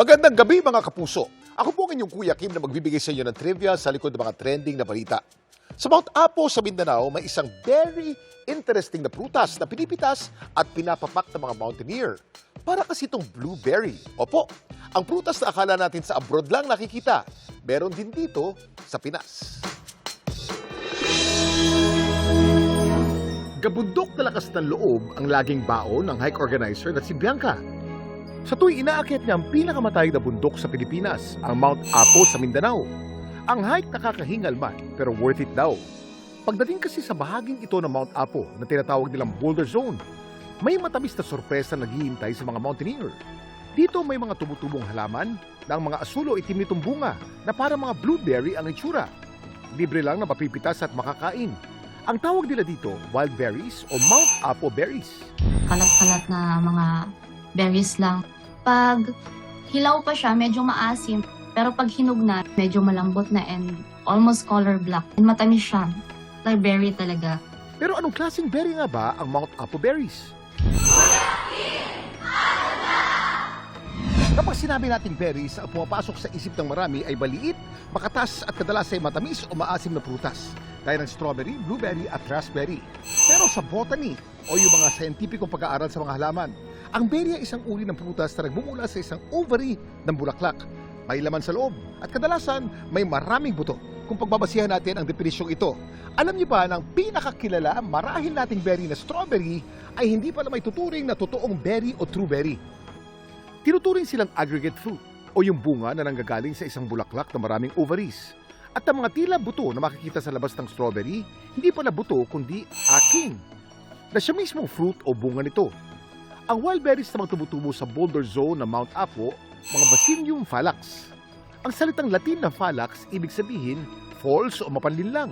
Magandang gabi mga kapuso. Ako po ang inyong Kuya Kim na magbibigay sa inyo ng trivia sa likod ng mga trending na balita. Sa Mount Apo sa Mindanao, may isang very interesting na prutas na pinipitas at pinapapak ng mga mountaineer. Para kasi itong blueberry. Opo, ang prutas na akala natin sa abroad lang nakikita, meron din dito sa Pinas. Gabundok na lakas ng loob ang laging baon ng hike organizer na si Bianca. Sa tuwing inaakyat niya ang pinakamatayog na bundok sa Pilipinas, ang Mount Apo sa Mindanao. Ang hike nakakahingal man, pero worth it daw. Pagdating kasi sa bahaging ito ng Mount Apo na tinatawag nilang Boulder Zone, may matamis na sorpresa na naghihintay sa mga mountaineer. Dito may mga tumutubong halaman na ang mga asulo itim nitong bunga na para mga blueberry ang itsura. Libre lang na mapipitas at makakain. Ang tawag nila dito, wild berries o Mount Apo berries. Kalat-kalat na mga berries lang. Pag hilaw pa siya, medyo maasim. Pero pag hinog na, medyo malambot na and almost color black. And matamis siya. Like berry talaga. Pero anong klaseng berry nga ba ang Mount Apo berries? Kapag sinabi nating berries, ang pumapasok sa isip ng marami ay maliit, makatas at kadalas ay matamis o maasim na prutas, gaya ng strawberry, blueberry at raspberry. Pero sa botany o yung mga scientificong pag-aaral sa mga halaman, ang berry ay isang uri ng prutas na nagmumula sa isang ovary ng bulaklak. May laman sa loob at kadalasan may maraming buto. Kung pagbabasihan natin ang definisyong ito, alam niyo ba ng pinakakilala marahil nating berry na strawberry ay hindi pala may tuturing na totoong berry o true berry. Tinuturing silang aggregate fruit o yung bunga na nanggagaling sa isang bulaklak na maraming ovaries. At ang mga tila buto na makikita sa labas ng strawberry, hindi pala buto kundi aking, na siya mismong fruit o bunga nito. Ang wild berries na tumutubo sa Boulder Zone ng Mount Apo, mga Vaccinium phallax. Ang salitang Latin ng phallax, ibig sabihin, false o mapanlinlang.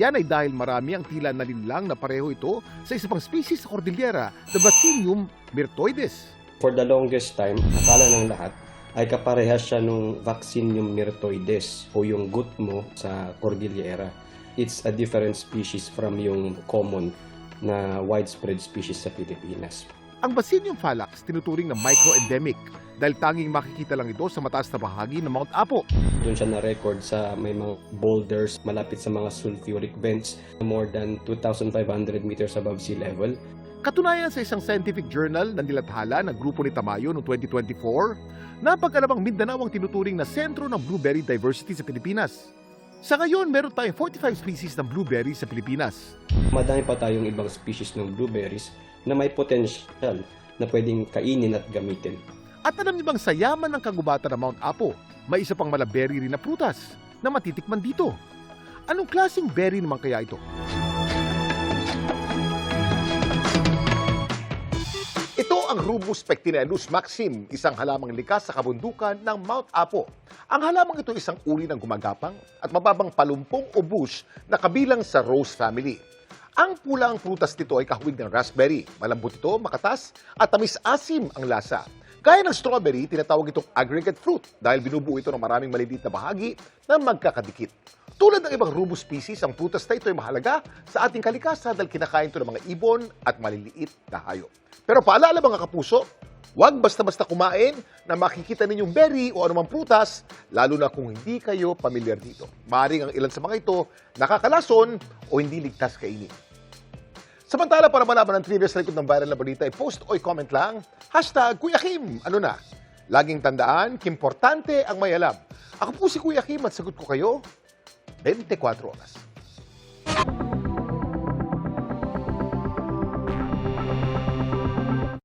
Yan ay dahil marami ang tila na linlang na pareho ito sa isa pang species sa Cordillera, the Vaccinium myrtoides. For the longest time, akala ng lahat ay kaparehas siya nung Vaccinium myrtoides o yung gut mo sa Cordillera. It's a different species from yung common na widespread species sa Pilipinas. Ang Vaccinium phallax tinuturing na micro-endemic dahil tanging makikita lang ito sa mataas na bahagi ng Mount Apo. Doon siya na-record sa may mga boulders malapit sa mga sulfuric vents more than 2,500 meters above sea level. Katunayan sa isang scientific journal na nilathala ng grupo ni Tamayo noong 2024, napag-alabang Mindanao ang tinuturing na sentro ng blueberry diversity sa Pilipinas. Sa ngayon, meron tayong 45 species ng blueberry sa Pilipinas. Madami pa tayong ibang species ng blueberries na may potential na pwedeng kainin at gamitin. At alam niyo bang sa yaman ng kagubatan ng Mount Apo, may isa pang malaberry rin na prutas na matitikman dito. Anong klaseng berry naman kaya ito? Ito ang Rubus pectinellus maxim, isang halamang likas sa kabundukan ng Mount Apo. Ang halamang ito isang uri ng gumagapang at mababang palumpong o bush na kabilang sa rose family. Ang pulang prutas nito ay kahawig ng raspberry. Malambot ito, makatas at tamis-asim ang lasa. Gaya ng strawberry, tinatawag itong aggregate fruit dahil binubuo ito ng maraming maliliit na bahagi na magkakadikit. Tulad ng ibang rubus species, ang prutas na ito ay mahalaga sa ating kalikasan dahil kinakain ito ng mga ibon at maliliit na hayop. Pero paalala mga kapuso, huwag basta-basta kumain na makikita ninyong berry o anumang prutas, lalo na kung hindi kayo pamilyar dito. Maaaring ang ilan sa mga ito nakakalason o hindi ligtas kainin. Samantala, para malaman ang trivia sa likod ng viral na balita, i-post o i-comment lang, #Kuya Kim, ano na? Laging tandaan, kimportante ang may alam. Ako po si Kuya Kim at sagot ko kayo 24 oras.